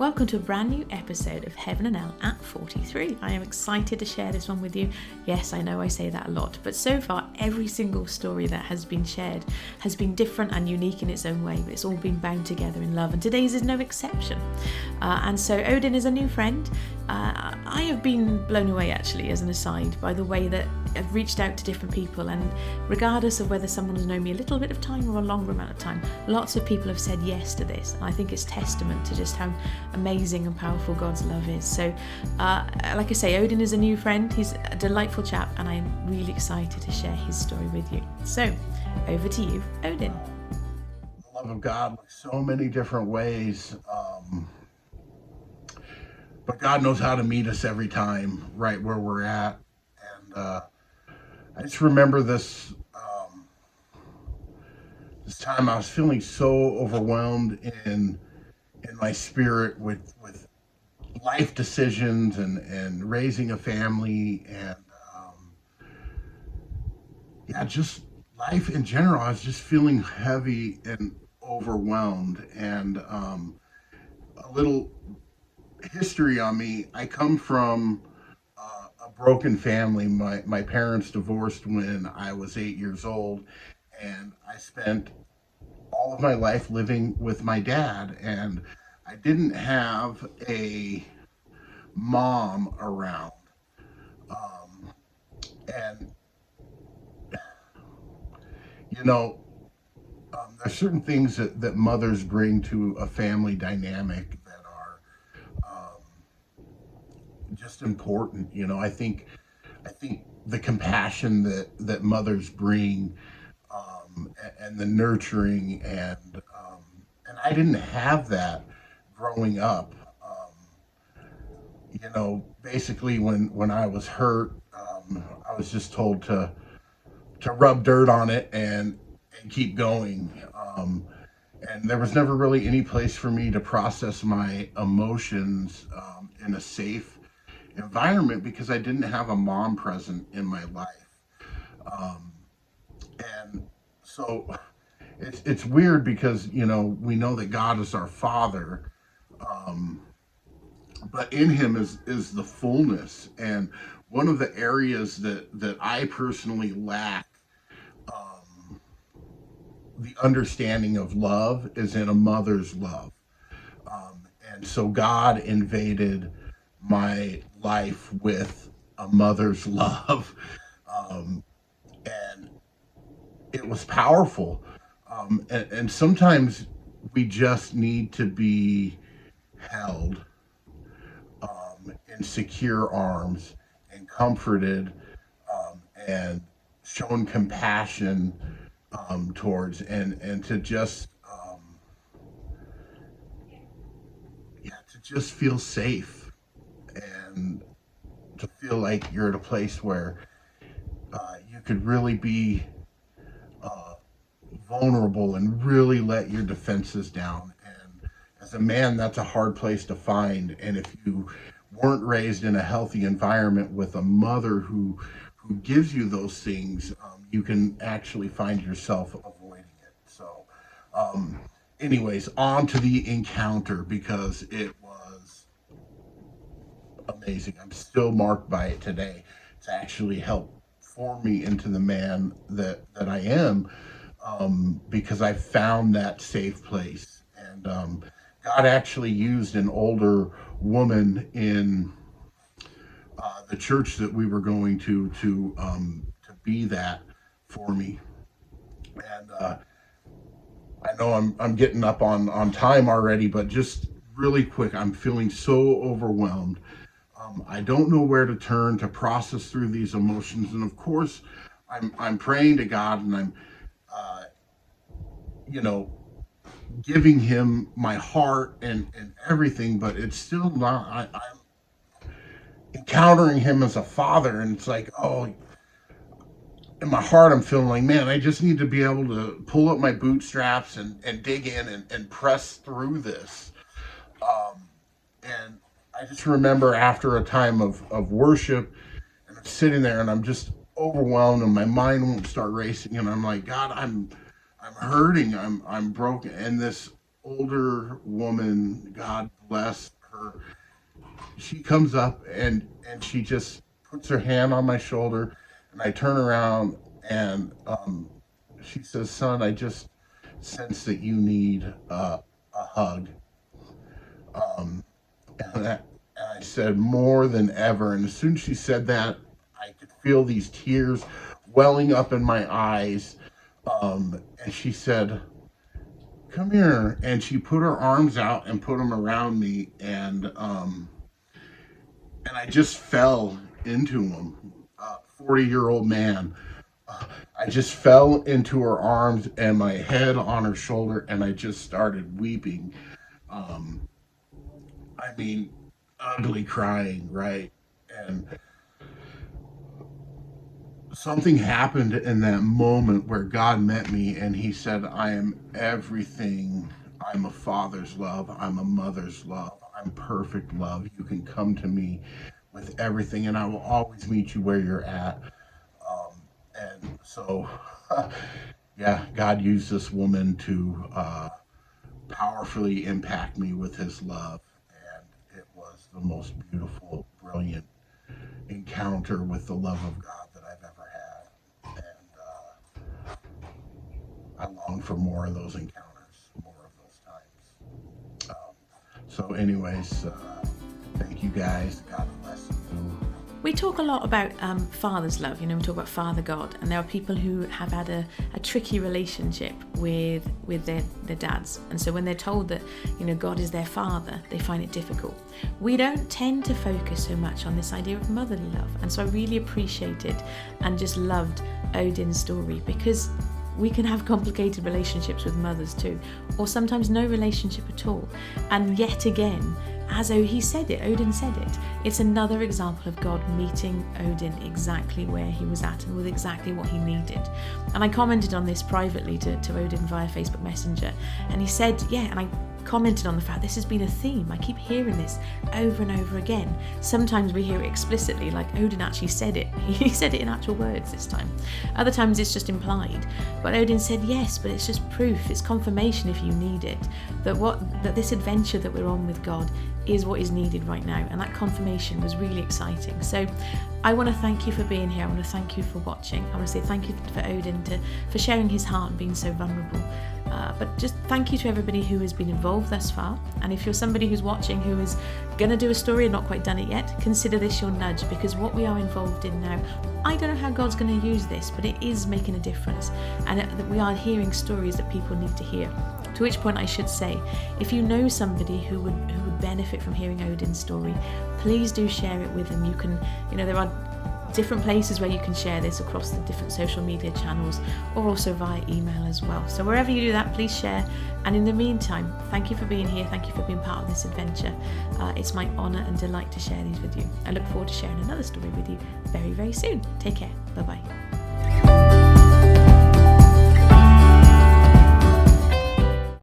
Welcome to a brand new episode of Heaven and Hell at 43. I am excited to share this one with you. Yes, I know I say that a lot, but so far every single story that has been shared has been different and unique in its own way, but it's all been bound together in love, and today's is no exception. And so Odinn is a new friend. I have been blown away, actually, as an aside, by the way that I've reached out to different people, and regardless of whether someone has known me a little bit of time or a longer amount of time, lots of people have said yes to this, and I think it's testament to just how amazing and powerful God's love is. So like I say, Odinn is a new friend. He's a delightful chap, and I'm really excited to share his story with you. So over to you, Odinn. The love of God looks so many different ways, but God knows how to meet us every time right where we're at. And I just remember this time I was feeling so overwhelmed in my spirit with life decisions and raising a family and just life in general. I was just feeling heavy and overwhelmed. And a little history on me: I come from a broken family. My parents divorced when I was 8 years old, and I spent all of my life living with my dad, and I didn't have a mom around. And there's certain things that mothers bring to a family dynamic that are just important. I think the compassion that mothers bring, and the nurturing, and I didn't have that growing up. Basically when I was hurt, I was just told to rub dirt on it and keep going. And there was never really any place for me to process my emotions in a safe environment, because I didn't have a mom present in my life. And so it's weird, because we know that God is our Father, but in Him is the fullness. And one of the areas that I personally lack the understanding of love is in a mother's love. And so God invaded my life with a mother's love, and it was powerful. And sometimes we just need to be held in secure arms and comforted, and shown compassion towards, and to just feel safe, and to feel like you're at a place where you could really be vulnerable and really let your defenses down. And as a man, that's a hard place to find. And if you weren't raised in a healthy environment with a mother who gives you those things, you can actually find yourself avoiding it. So anyways, on to the encounter, because it was amazing. I'm still marked by it today. It's actually helped form me into the man that I am, because I found that safe place. And God actually used an older woman in the church that we were going to be that for me. And I know I'm getting up on time already, but just really quick, I'm feeling so overwhelmed. I don't know where to turn to process through these emotions, and of course, I'm praying to God, and I'm giving Him my heart and everything, but it's still not. I'm encountering Him as a father, and it's like, in my heart, I'm feeling like, man, I just need to be able to pull up my bootstraps and dig in and press through this. And I just remember after a time of worship, and I'm sitting there and I'm just overwhelmed, and my mind won't start racing, and I'm like, God, I'm hurting, I'm broken. And this older woman, God bless her. She comes up and she just puts her hand on my shoulder, and I turn around and she says, "Son, I just sense that you need a hug." Um, and I said, "More than ever." And as soon as she said that, I could feel these tears welling up in my eyes. And she said, "Come here." And she put her arms out and put them around me. And I just fell into him. 40-year-old man. I just fell into her arms and my head on her shoulder, and I just started weeping. Um, I mean, ugly crying, right? And something happened in that moment where God met me and he said, "I am everything. I'm a father's love. I'm a mother's love. I'm perfect love. You can come to me with everything, and I will always meet you where you're at." And so, yeah, God used this woman to powerfully impact me with his love. And it was the most beautiful, brilliant encounter with the love of God that I've ever had. And I long for more of those encounters, more of those times. So, anyways, thank you guys. God bless you. We talk a lot about father's love, we talk about Father God, and there are people who have had a tricky relationship with their dads, and so when they're told that God is their father, they find it difficult. We don't tend to focus so much on this idea of motherly love, and so I really appreciated and just loved Odinn's story, because we can have complicated relationships with mothers too, or sometimes no relationship at all. And yet again, as Odinn said it, it's another example of God meeting Odinn exactly where he was at and with exactly what he needed. And I commented on this privately to Odinn via Facebook Messenger, and he said, and I commented on the fact this has been a theme. I keep hearing this over and over again. Sometimes we hear it explicitly, like Odinn actually said it. He said it in actual words this time. Other times it's just implied. But Odinn said yes, but it's just proof, it's confirmation if you need it, that this adventure that we're on with God is what is needed right now. And that confirmation was really exciting. So I want to thank you for being here. I want to thank you for watching. I want to say thank you for Odinn for sharing his heart and being so vulnerable. But just thank you to everybody who has been involved thus far. And if you're somebody who's watching who is going to do a story and not quite done it yet, consider this your nudge, because what we are involved in now, I don't know how God's going to use this, but it is making a difference. And that we are hearing stories that people need to hear. To which point I should say, if you know somebody who would benefit from hearing Odinn's story, please do share it with them. You can, there are different places where you can share this across the different social media channels, or also via email as well. So wherever you do that, please share. And in the meantime, thank you for being here. Thank you for being part of this adventure. It's my honour and delight to share these with you. I look forward to sharing another story with you very, very soon. Take care. Bye-bye.